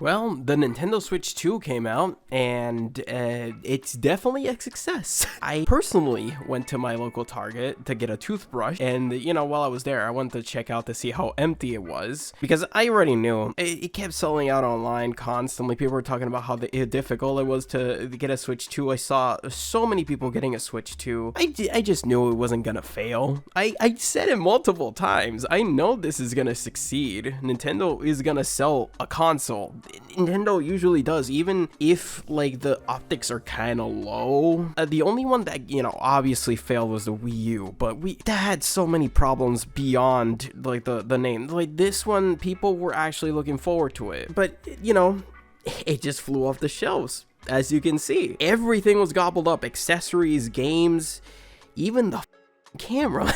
Well, the Nintendo Switch 2 came out, and it's definitely a success. I personally went to my local Target to get a toothbrush, and, while I was there, I wanted to check out to see how empty it was, because I already knew. It kept selling out online constantly. People were talking about how difficult it was to get a Switch 2. I saw so many people getting a Switch 2. I just knew it wasn't gonna fail. I said it multiple times. I know this is gonna succeed. Nintendo is gonna sell a console. Nintendo usually does, even if like the optics are kind of low. The only one that obviously failed was the Wii U, but that had so many problems beyond like the name. Like this one, people were actually looking forward to it, but it just flew off the shelves. As you can see, everything was gobbled up: accessories, games, even the camera,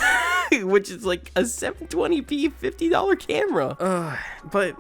which is like a 720p $50 camera. But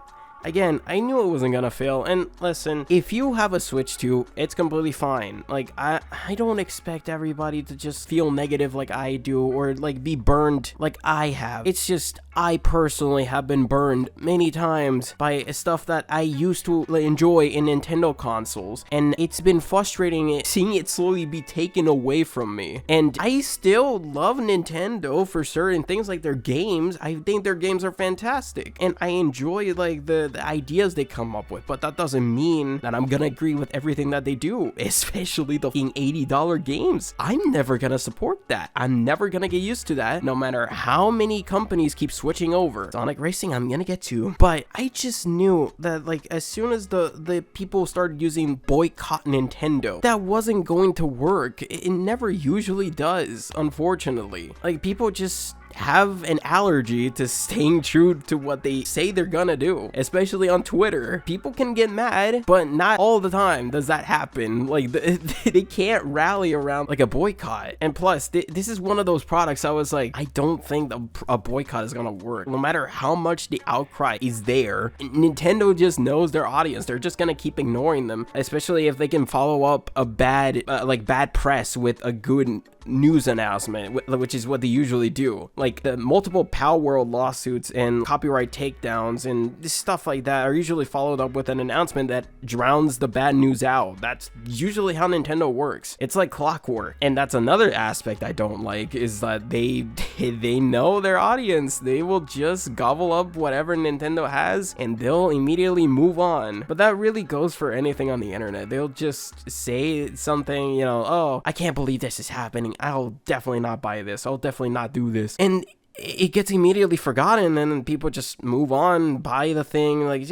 again, I knew it wasn't gonna fail, and listen, if you have a Switch 2, it's completely fine. Like, I don't expect everybody to just feel negative like I do, or like be burned like I have. It's just, I personally have been burned many times by stuff that I used to enjoy in Nintendo consoles, and it's been frustrating seeing it slowly be taken away from me. And I still love Nintendo for certain things, like their games. I think their games are fantastic, and I enjoy like the ideas they come up with, but that doesn't mean that I'm gonna agree with everything that they do, especially the fucking $80 games. I'm never gonna support that. I'm never gonna get used to that, no matter how many companies keep switching over. Sonic Racing, I'm gonna get to, but I just knew that like as soon as the people started using boycott Nintendo, that wasn't going to work. It never usually does, unfortunately. Like, people just have an allergy to staying true to what they say they're gonna do, especially on Twitter. People can get mad, but not all the time does that happen. Like, they can't rally around like a boycott. And plus, this is one of those products I was like, I don't think a boycott is gonna work. No matter how much the outcry is there, Nintendo just knows their audience. They're just gonna keep ignoring them, especially if they can follow up a bad press with a good news announcement, which is what they usually do. Like, the multiple Pal World lawsuits and copyright takedowns and stuff like that are usually followed up with an announcement that drowns the bad news out. That's usually how Nintendo works. It's like clockwork. And that's another aspect I don't like, is that they know their audience. They will just gobble up whatever Nintendo has and they'll immediately move on. But that really goes for anything on the internet. They'll just say something, oh, I can't believe this is happening. I'll definitely not buy this. I'll definitely not do this. And it gets immediately forgotten, and then people just move on, buy the thing. Like,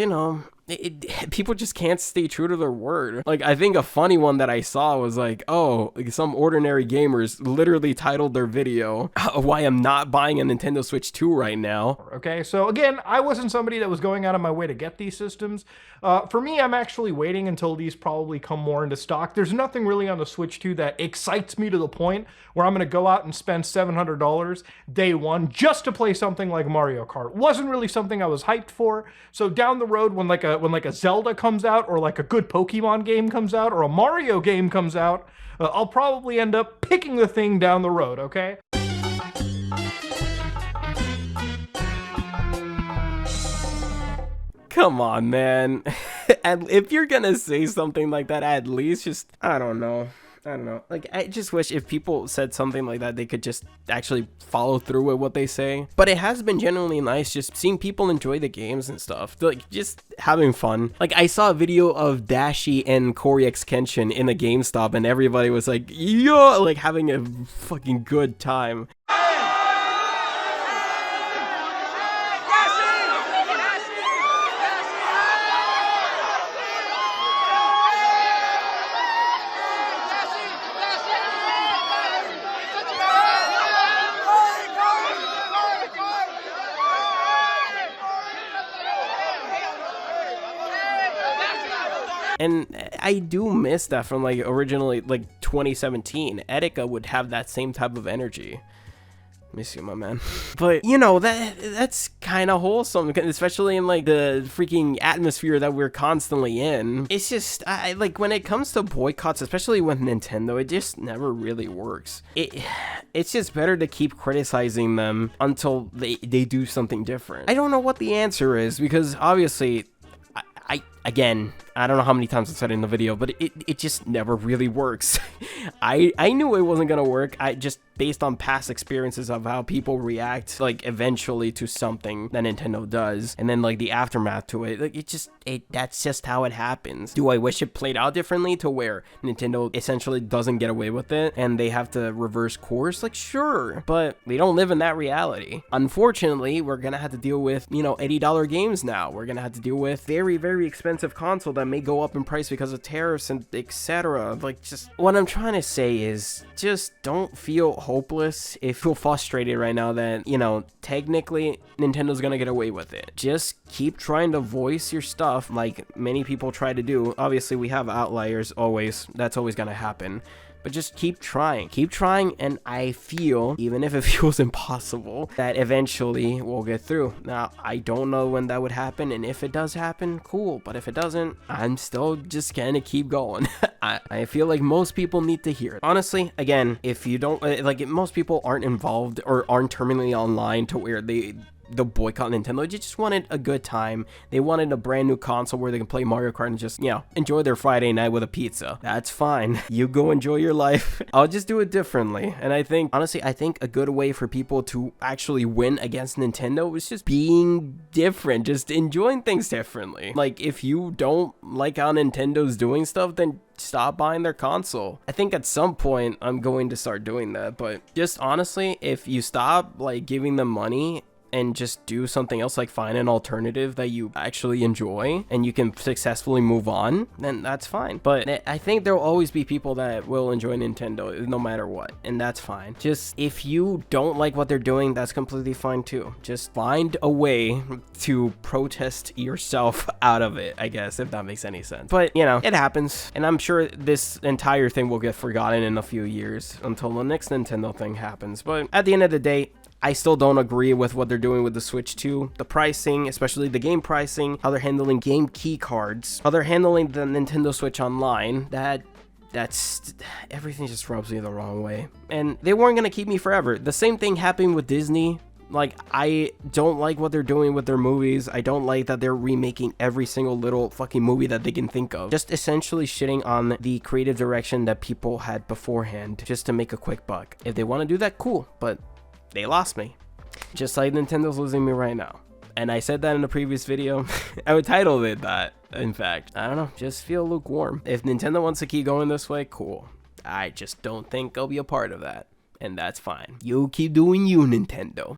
people just can't stay true to their word. Like, I think a funny one that I saw was like, some ordinary gamers literally titled their video, "Why I'm not buying a Nintendo Switch 2 right now." Okay, so again, I wasn't somebody that was going out of my way to get these systems. For me, I'm actually waiting until these probably come more into stock. There's nothing really on the Switch 2 that excites me to the point where I'm going to go out and spend $700 day one just to play something like Mario Kart. Wasn't really something I was hyped for. So down the road, when like a Zelda comes out, or like a good Pokemon game comes out, or a Mario game comes out, I'll probably end up picking the thing down the road, okay? Come on, man. And if you're gonna say something like that, at least just, I don't know. Like, I just wish if people said something like that, they could just actually follow through with what they say. But it has been genuinely nice just seeing people enjoy the games and stuff. Like, just having fun. Like, I saw a video of Dashi and Corey X Kenshin in a GameStop, and everybody was like, yo, like having a fucking good time. And I do miss that from like originally like 2017. Etika would have that same type of energy. Miss you, my man. But that's kind of wholesome, especially in like the freaking atmosphere that we're constantly in. It's just, I like, when it comes to boycotts, especially with Nintendo, it just never really works. It's just better to keep criticizing them until they do something different. I don't know what the answer is, because obviously Again, I don't know how many times I said it in the video, but it just never really works. I knew it wasn't gonna work. I just, based on past experiences of how people react, like, eventually to something that Nintendo does, and then, like, the aftermath to it, like, that's just how it happens. Do I wish it played out differently to where Nintendo essentially doesn't get away with it and they have to reverse course? Like, sure, but we don't live in that reality. Unfortunately, we're gonna have to deal with, you know, $80 games now. We're gonna have to deal with very, very expensive console that may go up in price because of tariffs and etc. Like, just what I'm trying to say is, just don't feel hopeless if you feel frustrated right now that, you know, technically Nintendo's gonna get away with it. Just keep trying to voice your stuff like many people try to do. Obviously, we have outliers always. That's always gonna happen. But just keep trying, and I feel, even if it feels impossible, that eventually we'll get through. Now, I don't know when that would happen, and if it does happen, cool, but if it doesn't, I'm still just gonna keep going. I feel like most people need to hear it. Honestly, again, if you don't, like, if most people aren't involved or aren't terminally online to where the boycott Nintendo, they just wanted a good time. They wanted a brand new console where they can play Mario Kart and just, you know, enjoy their Friday night with a pizza. That's fine. You go enjoy your life. I'll just do it differently. And I think, honestly, I think a good way for people to actually win against Nintendo is just being different, just enjoying things differently. Like, if you don't like how Nintendo's doing stuff, then stop buying their console. I think at some point I'm going to start doing that, but just honestly, if you stop, like, giving them money and just do something else, like find an alternative that you actually enjoy and you can successfully move on, then that's fine. But I think there will always be people that will enjoy Nintendo no matter what, and that's fine. Just, if you don't like what they're doing, that's completely fine too. Just find a way to protest yourself out of it, I guess, if that makes any sense. But, you know, it happens, and I'm sure this entire thing will get forgotten in a few years until the next Nintendo thing happens. But at the end of the day, I still don't agree with what they're doing with the Switch 2. The pricing, especially the game pricing, how they're handling game key cards, how they're handling the Nintendo Switch Online, that's everything just rubs me the wrong way. And they weren't gonna keep me forever. The same thing happened with Disney. Like, I don't like what they're doing with their movies. I don't like that they're remaking every single little fucking movie that they can think of. Just essentially shitting on the creative direction that people had beforehand just to make a quick buck. If they want to do that, cool, but they lost me. Just like Nintendo's losing me right now. And I said that in a previous video. I would title it that, in fact. I don't know, just feel lukewarm. If Nintendo wants to keep going this way, cool. I just don't think I'll be a part of that. And that's fine. You keep doing you, Nintendo.